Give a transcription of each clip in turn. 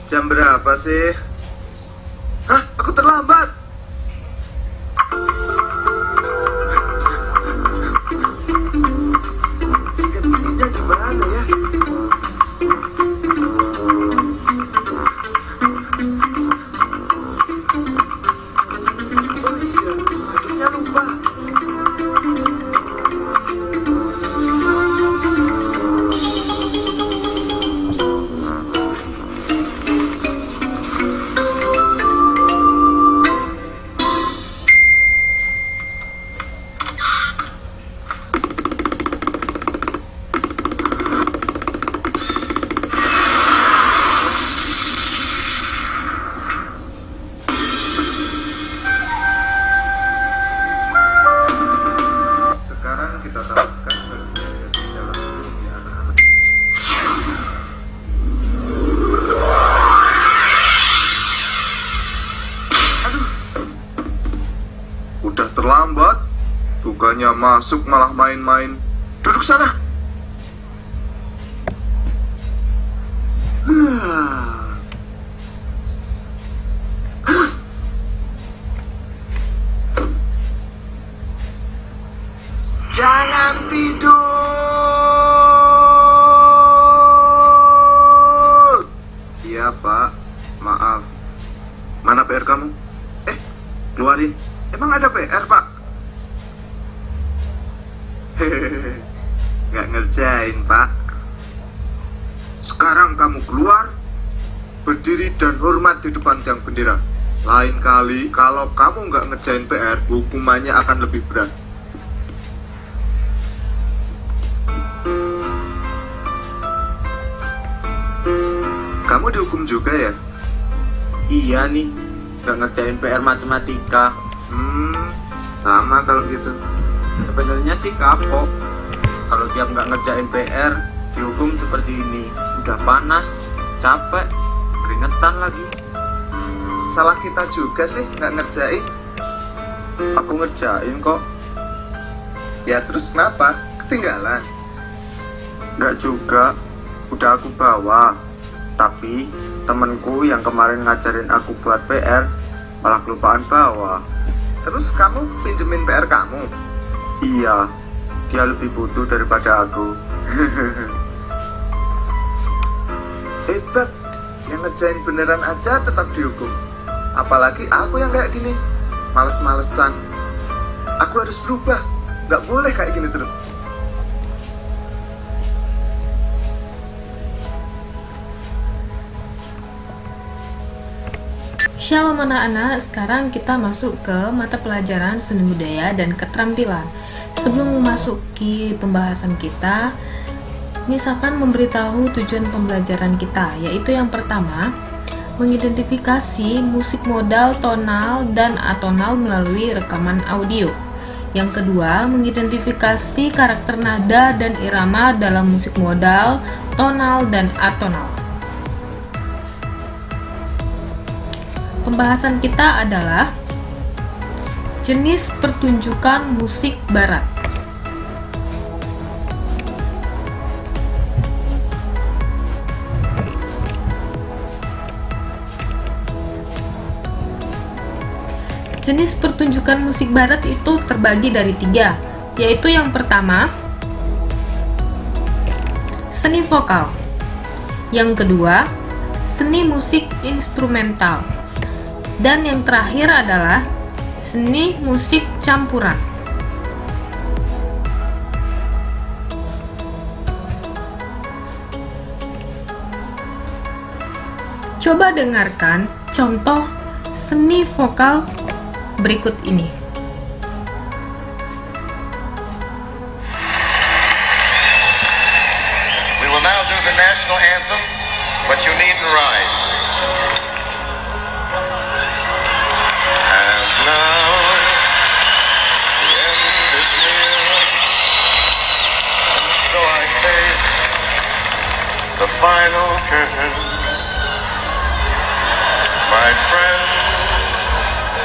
Jam berapa sih? Hah? Aku terlambat. Sikat giginya gimana ya? Oh iya, akhirnya lupa. Sekarang kita tambahkan bagian di dalam tubuhnya anak-anak. Aduh, udah terlambat. Bukannya masuk malah main-main. Duduk sana. Jangan tidur. Iya Pak, maaf. Mana PR kamu? Keluarin. Emang ada PR Pak? Hehehe, nggak ngerjain Pak. Sekarang kamu keluar, berdiri dan hormat di depan tiang bendera. Lain kali kalau kamu nggak ngerjain PR, hukumannya akan lebih berat. Kamu dihukum juga ya? Iya nih, nggak ngerjain PR matematika. Sama kalau gitu. Sebenarnya sih kapok. Kalau tiap nggak ngerjain PR, dihukum seperti ini. Udah panas, capek, keringetan lagi. Salah kita juga sih nggak ngerjain. Aku ngerjain kok. Ya terus kenapa? Ketinggalan. Nggak juga, udah aku bawa. Tapi temenku yang kemarin ngajarin aku buat PR malah kelupaan bawa. Terus kamu pinjemin PR kamu? Iya, dia lebih butuh daripada aku. Hebat, yang ngerjain beneran aja tetap dihukum. Apalagi aku yang kayak gini, males-malesan. Aku harus berubah, nggak boleh kayak gini terus. Shalom anak-anak, sekarang kita masuk ke mata pelajaran seni budaya dan keterampilan. Sebelum memasuki pembahasan kita, misalkan memberitahu tujuan pembelajaran kita, yaitu yang pertama, mengidentifikasi musik modal, tonal, dan atonal melalui rekaman audio. Yang kedua, mengidentifikasi karakter nada dan irama dalam musik modal, tonal, dan atonal. Pembahasan kita adalah jenis pertunjukan musik barat. Jenis pertunjukan musik barat itu terbagi dari 3, yaitu yang pertama, seni vokal. Yang kedua, seni musik instrumental. Dan yang terakhir adalah seni musik campuran. Coba dengarkan contoh seni vokal berikut ini. We will now do the national anthem, but you needn't rise. And now the end is near, and so I say the final curtain. My friend,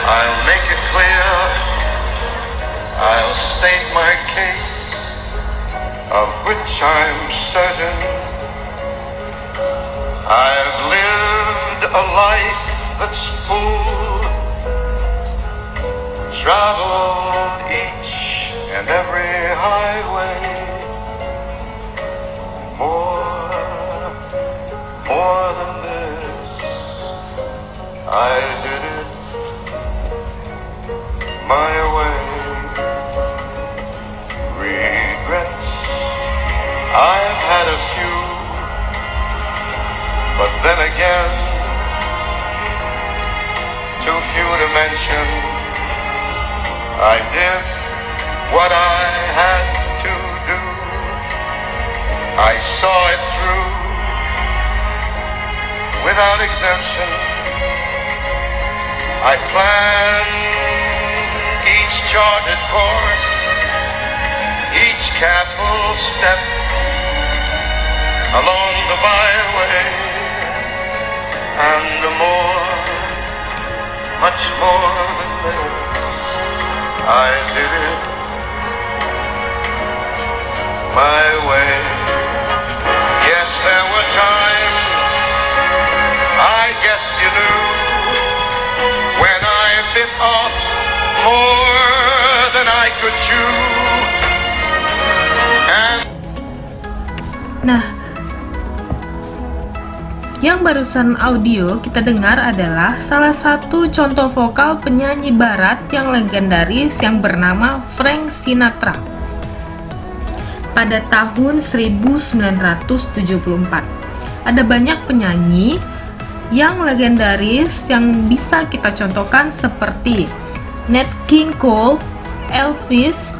I'll make it clear, I'll state my case, of which I'm certain. I've lived a life that's full, traveled each and every highway, more than this, I did it my way. Regrets, I've had a few, but then again, too few to mention. I did what I had to do. I saw it through without exemption. I planned each charted course, each careful step along the byway, and much more than this, I did it my way. Yes, there were times, I guess you knew, when I bit off more than I could chew. Nah, yang barusan audio kita dengar adalah salah satu contoh vokal penyanyi barat yang legendaris yang bernama Frank Sinatra pada tahun 1974. Ada banyak penyanyi yang legendaris yang bisa kita contohkan seperti Nat King Cole, Elvis,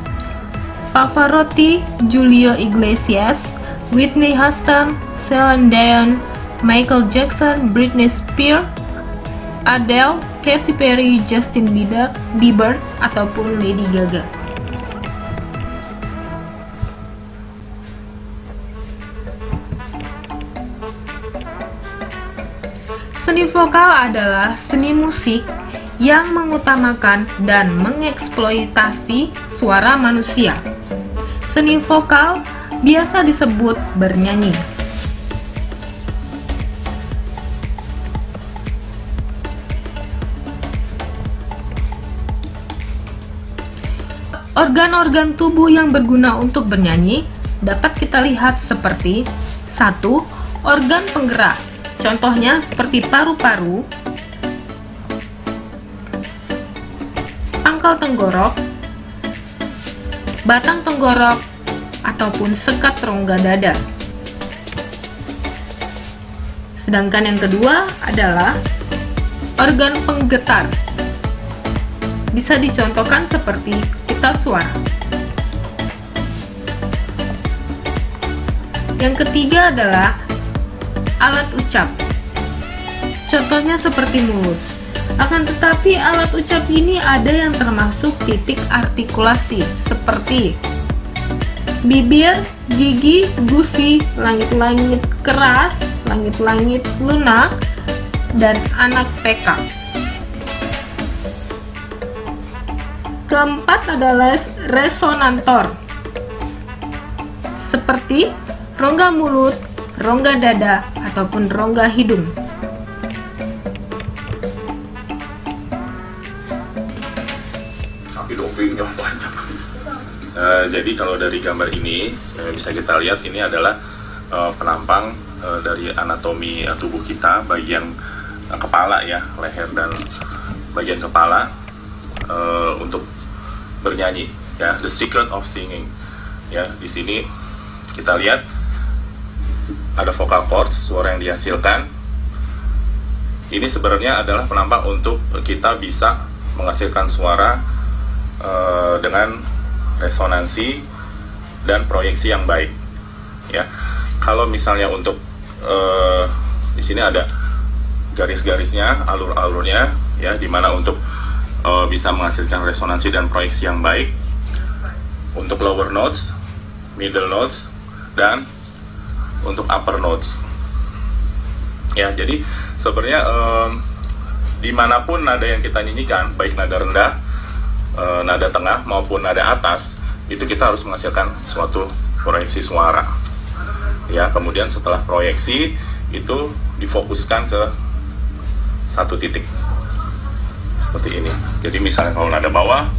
Pavarotti, Julio Iglesias, Whitney Houston, Celine Dion, Michael Jackson, Britney Spears, Adele, Katy Perry, Justin Bieber, ataupun Lady Gaga. Seni vokal adalah seni musik yang mengutamakan dan mengeksploitasi suara manusia. Seni vokal biasa disebut bernyanyi. Organ-organ tubuh yang berguna untuk bernyanyi dapat kita lihat seperti 1. Organ penggerak, contohnya seperti paru-paru, pangkal tenggorok, batang tenggorok, ataupun sekat rongga dada. Sedangkan yang kedua adalah organ penggetar. Bisa dicontohkan seperti pita suara. Yang ketiga adalah alat ucap. Contohnya seperti mulut. Akan tetapi alat ucap ini ada yang termasuk titik artikulasi seperti bibir, gigi, gusi, langit-langit keras, langit-langit lunak, dan anak TK. Keempat adalah resonantor, seperti rongga mulut, rongga dada, ataupun rongga hidung. Tapi dopingnya banyak. Jadi kalau dari gambar ini bisa kita lihat ini adalah penampang dari anatomi tubuh kita, bagian kepala ya, leher dan bagian kepala untuk bernyanyi ya, the secret of singing ya. Di sini kita lihat ada vocal cords, suara yang dihasilkan. Ini sebenarnya adalah penampang untuk kita bisa menghasilkan suara dengan resonansi dan proyeksi yang baik ya. Kalau misalnya untuk di sini ada garis-garisnya, alur-alurnya ya, dimana untuk bisa menghasilkan resonansi dan proyeksi yang baik untuk lower notes, middle notes, dan untuk upper notes ya. Jadi sebenarnya dimanapun nada yang kita nyanyikan, baik nada rendah, nada tengah maupun nada atas, itu kita harus menghasilkan suatu proyeksi suara ya. Kemudian setelah proyeksi itu difokuskan ke satu titik seperti ini. Jadi misalnya kalau nada bawah,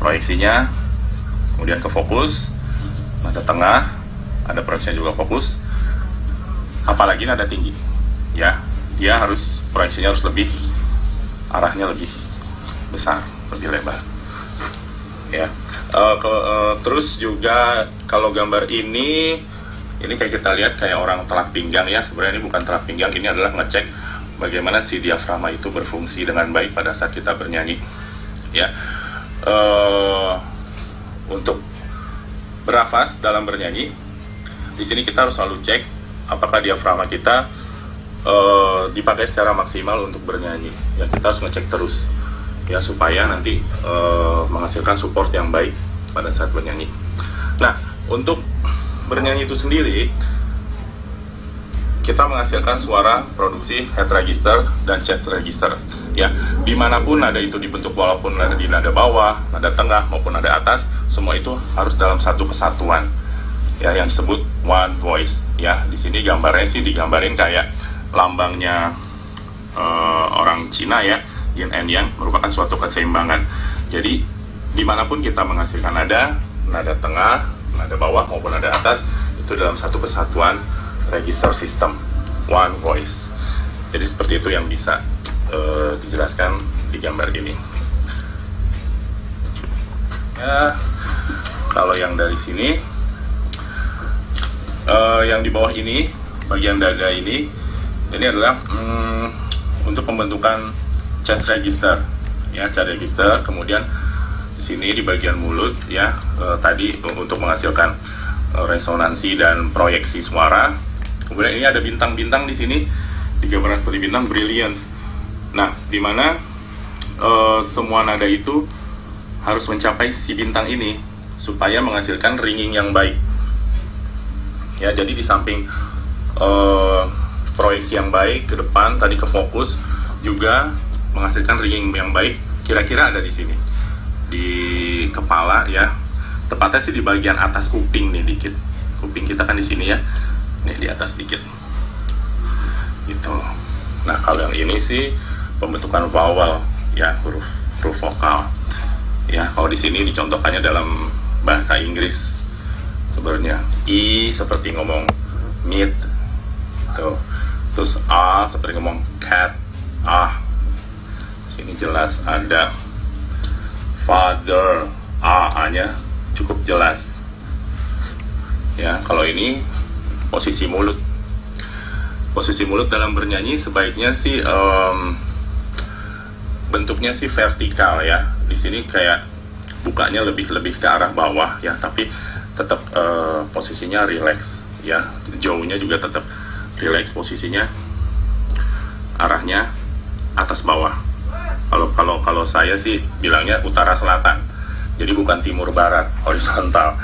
proyeksinya kemudian ke fokus, nada tengah ada proyeksinya juga fokus, apalagi nada tinggi ya, dia harus proyeksinya harus lebih, arahnya lebih besar, lebih lebar ya. Terus juga kalau gambar ini kayak kita lihat kayak orang telak pinggang ya. Sebenarnya ini bukan telak pinggang, ini adalah ngecek bagaimana si diafragma itu berfungsi dengan baik pada saat kita bernyanyi ya. Untuk bernafas dalam bernyanyi, di sini kita harus selalu cek apakah diafragma kita dipakai secara maksimal untuk bernyanyi ya. Kita harus ngecek terus ya, supaya nanti menghasilkan support yang baik pada saat bernyanyi. Nah, untuk bernyanyi itu sendiri, kita menghasilkan suara produksi head register dan chest register ya. Dimanapun nada itu dibentuk, walaupun nada di nada bawah, nada tengah maupun nada atas, semua itu harus dalam satu kesatuan ya, yang disebut one voice ya. Di sini gambarnya sih digambarin kayak lambangnya orang Cina ya, yin and yang, merupakan suatu keseimbangan. Jadi dimanapun kita menghasilkan nada tengah, nada bawah maupun nada atas, itu dalam satu kesatuan register system, one voice. Jadi seperti itu yang bisa dijelaskan di gambar ini ya. Kalau yang dari sini, yang di bawah ini, bagian dada ini adalah untuk pembentukan chest register ya, chest register. Kemudian di sini di bagian mulut ya, tadi untuk menghasilkan resonansi dan proyeksi suara. Kemudian ini ada bintang-bintang di sini, digambarkan seperti bintang, brilliance. Nah, dimana semua nada itu harus mencapai si bintang ini supaya menghasilkan ringing yang baik ya. Jadi di samping proyeksi yang baik ke depan, tadi ke fokus, juga menghasilkan ringing yang baik. Kira-kira ada di sini, di kepala ya, tepatnya sih di bagian atas kuping nih dikit. Kuping kita kan di sini ya, nih di atas dikit gitu. Nah, kalau yang ini sih pembentukan vowel ya, huruf vokal ya. Kalau di sini dicontohkannya dalam bahasa Inggris sebenarnya, I seperti ngomong meat tuh, terus A seperti ngomong cat, sini jelas ada father, A-nya cukup jelas ya. Kalau ini posisi mulut dalam bernyanyi sebaiknya sih bentuknya sih vertikal ya. Di sini kayak bukanya lebih ke arah bawah ya, tapi tetap posisinya relax ya. Jauhnya juga tetap relax, posisinya arahnya atas bawah. Kalau saya sih bilangnya utara selatan. Jadi bukan timur barat, horizontal.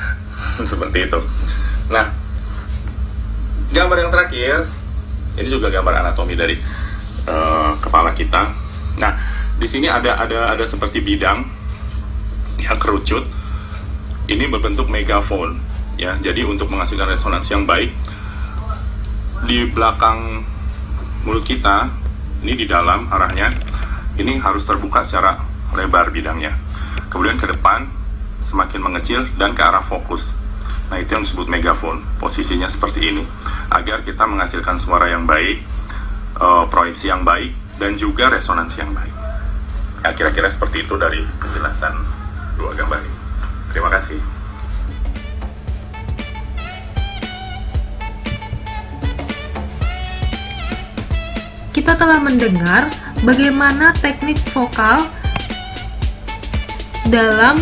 Seperti itu. Nah, gambar yang terakhir ini juga gambar anatomi dari kepala kita. Nah, di sini ada seperti bidang yang kerucut. Ini berbentuk megafon ya. Jadi untuk menghasilkan resonansi yang baik, di belakang mulut kita, ini di dalam arahnya, ini harus terbuka secara lebar bidangnya. Kemudian ke depan semakin mengecil dan ke arah fokus. Nah, itu yang disebut megafon. Posisinya seperti ini agar kita menghasilkan suara yang baik, proyeksi yang baik, dan juga resonansi yang baik. Ya, kira-kira seperti itu dari penjelasan dua gambar ini. Terima kasih. Kita telah mendengar bagaimana teknik vokal dalam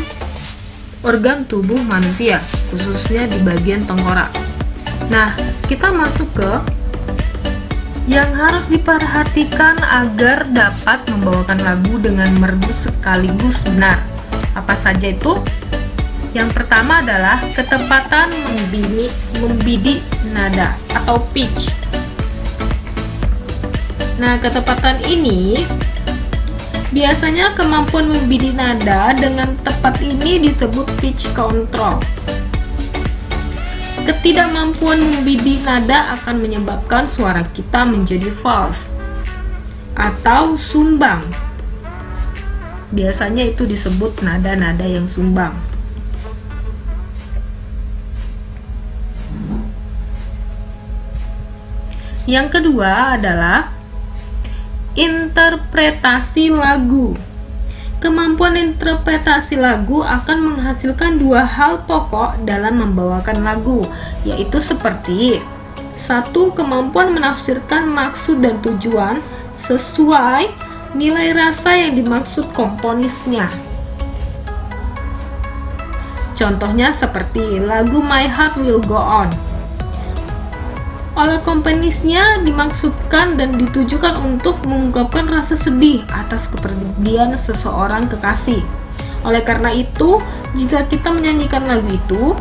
organ tubuh manusia, khususnya di bagian tengkorak. Nah, kita masuk ke yang harus diperhatikan agar dapat membawakan lagu dengan merdu sekaligus benar. Apa saja itu? Yang pertama adalah ketepatan membidik nada atau pitch. Nah, ketepatan ini biasanya kemampuan membidik nada dengan tepat ini disebut pitch control. Ketidakmampuan membidik nada akan menyebabkan suara kita menjadi false. atau sumbang. Biasanya itu disebut nada-nada yang sumbang. Yang kedua adalah interpretasi lagu. Kemampuan interpretasi lagu akan menghasilkan dua hal pokok dalam membawakan lagu, yaitu seperti: 1. Kemampuan menafsirkan maksud dan tujuan sesuai nilai rasa yang dimaksud komponisnya. Contohnya seperti lagu My Heart Will Go On. Oleh komponisnya dimaksudkan dan ditujukan untuk mengungkapkan rasa sedih atas kepergian seseorang kekasih. Oleh karena itu, jika kita menyanyikan lagu itu,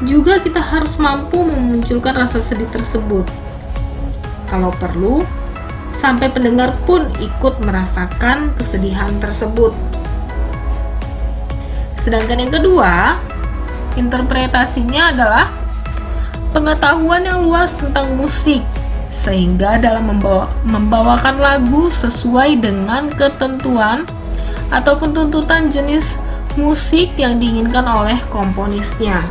juga kita harus mampu memunculkan rasa sedih tersebut. Kalau perlu, sampai pendengar pun ikut merasakan kesedihan tersebut. Sedangkan yang kedua, interpretasinya adalah pengetahuan yang luas tentang musik, sehingga dalam membawakan lagu sesuai dengan ketentuan ataupun tuntutan jenis musik yang diinginkan oleh komponisnya.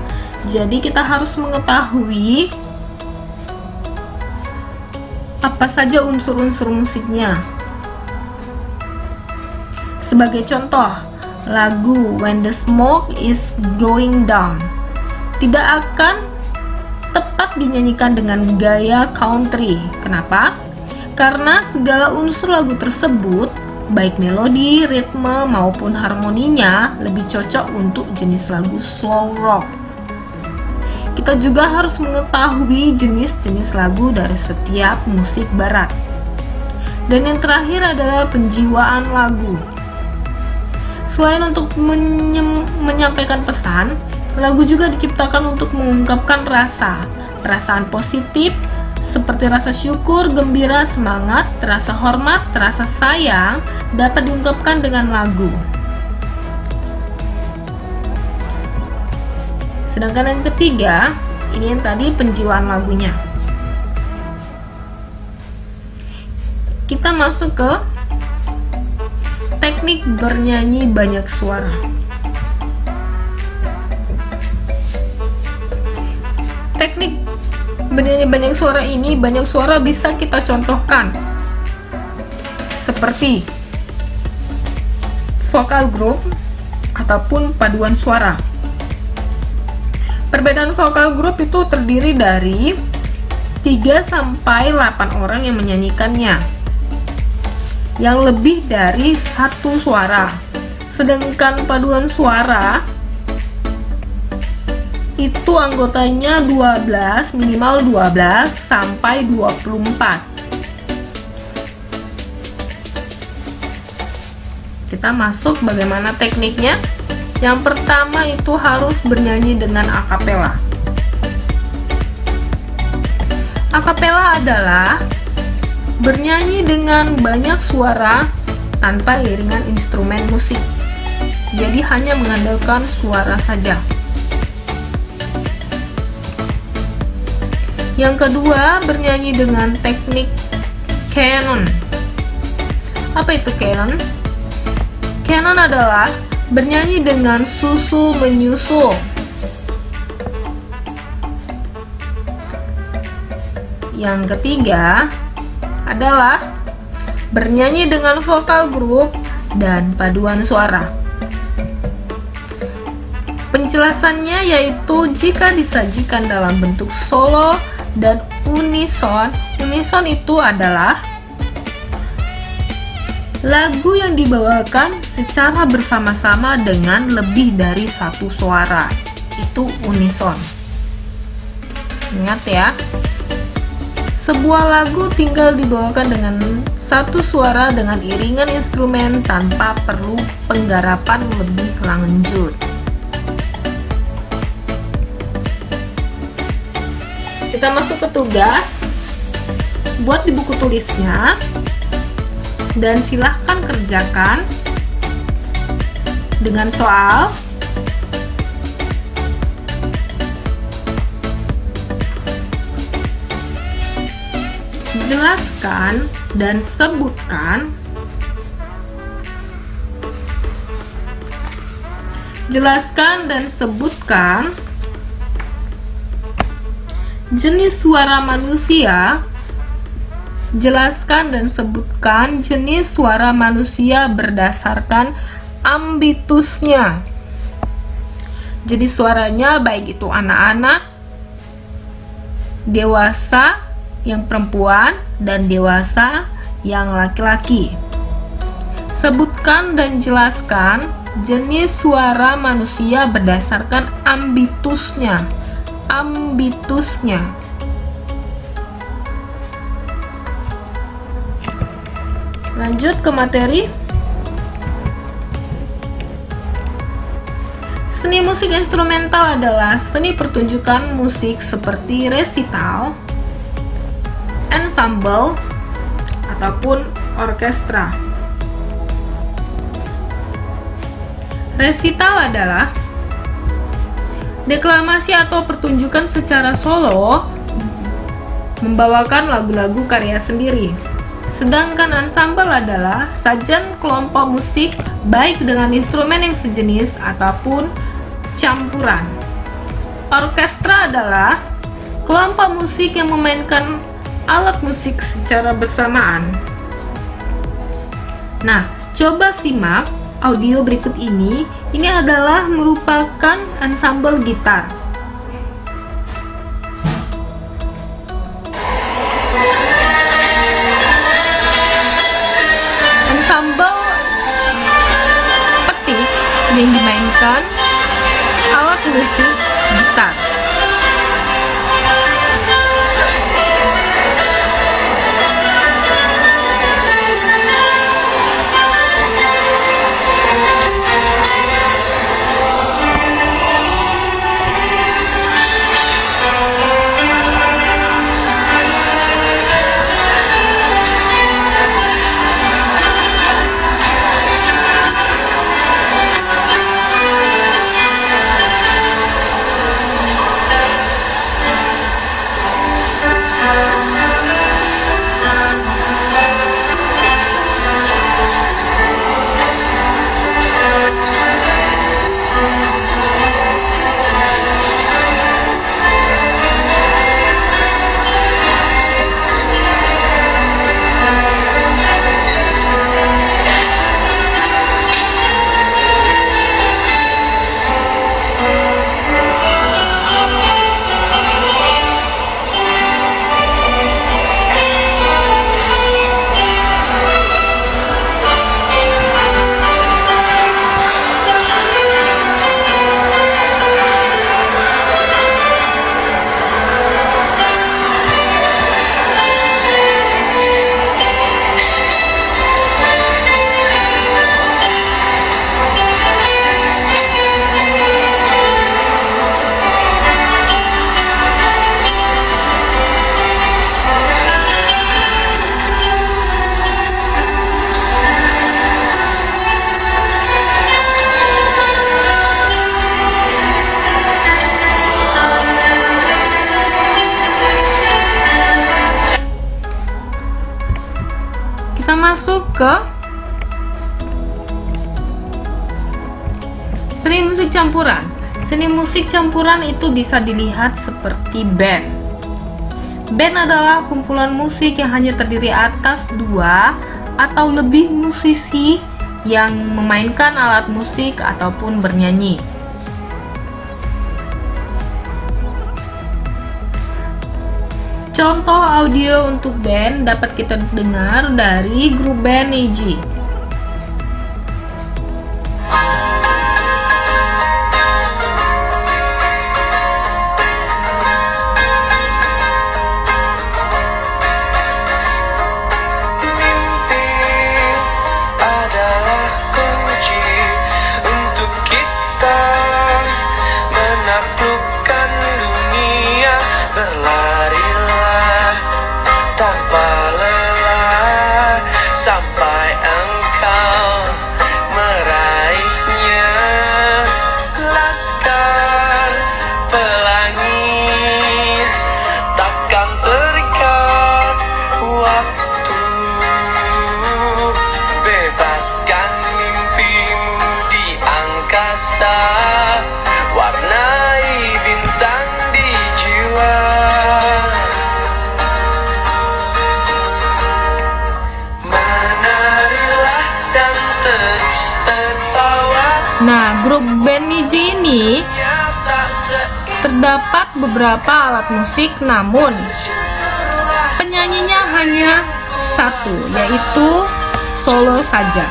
Jadi kita harus mengetahui apa saja unsur-unsur musiknya. Sebagai contoh, lagu When the Smoke is Going Down tidak akan tepat dinyanyikan dengan gaya country. Kenapa? Karena segala unsur lagu tersebut, baik melodi, ritme, maupun harmoninya, lebih cocok untuk jenis lagu slow rock. Kita juga harus mengetahui jenis-jenis lagu dari setiap musik barat. Dan yang terakhir adalah penjiwaan lagu. Selain untuk menyampaikan pesan, lagu juga diciptakan untuk mengungkapkan rasa, perasaan positif seperti rasa syukur, gembira, semangat, rasa hormat, rasa sayang dapat diungkapkan dengan lagu. Sedangkan yang ketiga, ini yang tadi penjiwaan lagunya. Kita masuk ke teknik bernyanyi banyak suara. Teknik bernyanyi banyak suara ini, banyak suara bisa kita contohkan seperti vokal group ataupun paduan suara. Perbedaan vokal group itu terdiri dari 3-8 orang yang menyanyikannya, yang lebih dari satu suara. Sedangkan paduan suara itu anggotanya 12, minimal 12 sampai 24. Kita masuk bagaimana tekniknya. Yang pertama itu harus bernyanyi dengan akapela. Akapela adalah bernyanyi dengan banyak suara tanpa iringan instrumen musik. Jadi hanya mengandalkan suara saja. Yang kedua, bernyanyi dengan teknik canon. Apa itu canon? Canon adalah bernyanyi dengan susul menyusul. Yang ketiga adalah bernyanyi dengan vokal grup dan paduan suara. Penjelasannya yaitu jika disajikan dalam bentuk solo dan unison. Unison itu adalah lagu yang dibawakan secara bersama-sama dengan lebih dari satu suara. Itu unison. Ingat ya, sebuah lagu tinggal dibawakan dengan satu suara dengan iringan instrumen tanpa perlu penggarapan lebih lanjut. Kita masuk ke tugas. Buat di buku tulisnya dan silahkan kerjakan dengan soal. Jelaskan dan sebutkan. Jelaskan dan sebutkan jenis suara manusia. Jelaskan dan sebutkan jenis suara manusia berdasarkan ambitusnya. Jadi suaranya baik itu anak-anak, dewasa yang perempuan, dan dewasa yang laki-laki. Sebutkan dan jelaskan jenis suara manusia berdasarkan ambitusnya. Ambitusnya. Lanjut ke materi. Seni musik instrumental adalah seni pertunjukan musik seperti resital, ensemble, ataupun orkestra. Resital adalah deklamasi atau pertunjukan secara solo, membawakan lagu-lagu karya sendiri. Sedangkan ensemble adalah sajian kelompok musik baik dengan instrumen yang sejenis ataupun campuran. Orkestra adalah kelompok musik yang memainkan alat musik secara bersamaan. Nah, coba simak audio berikut ini. Ini adalah merupakan ensemble gitar. Ensemble petik yang dimainkan alat musik gitar. Kita masuk ke seni musik campuran. Seni musik campuran itu bisa dilihat seperti band. Band adalah kumpulan musik yang hanya terdiri atas 2 atau lebih musisi yang memainkan alat musik ataupun bernyanyi. Contoh audio untuk band dapat kita dengar dari grup band Niji. Sampai engkau meraihnya, laskar pelangi takkan terikat grup band Niji ini terdapat beberapa alat musik, namun penyanyinya hanya satu, yaitu solo saja.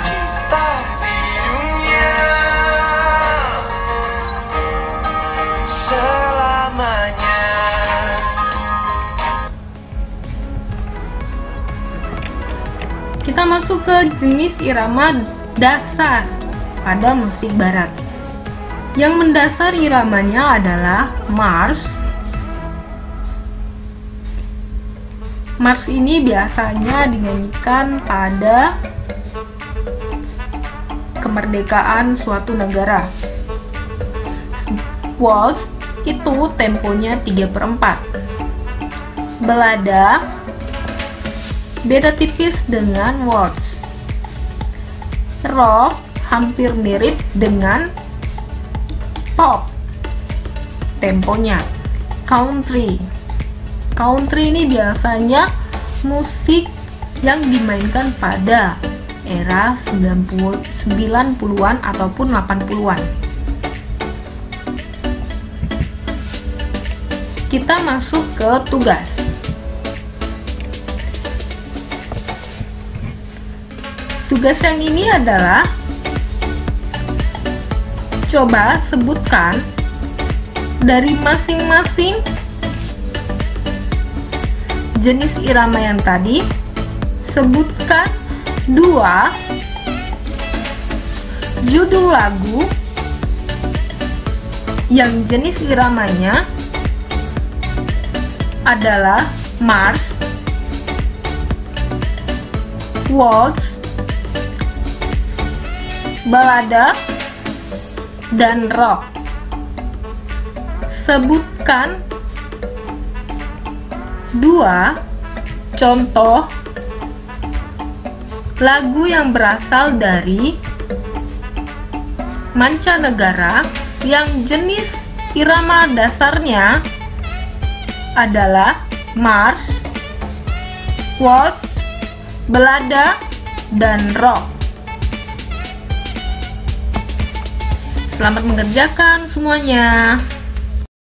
Kita masuk ke jenis irama dasar pada musik barat. Yang mendasar iramanya adalah march. March ini biasanya dinyanyikan pada kemerdekaan suatu negara. Waltz itu temponya 3/4. Balada beda tipis dengan waltz. Rock hampir mirip dengan pop temponya. Country ini biasanya musik yang dimainkan pada era 90-an ataupun 80-an. Kita masuk ke tugas. Tugas yang ini adalah coba sebutkan dari masing-masing jenis irama yang tadi, sebutkan 2 judul lagu yang jenis iramanya adalah march, waltz, balada, dan rock. Sebutkan 2 contoh lagu yang berasal dari mancanegara yang jenis irama dasarnya adalah march, waltz, balada, dan rock. Selamat mengerjakan semuanya.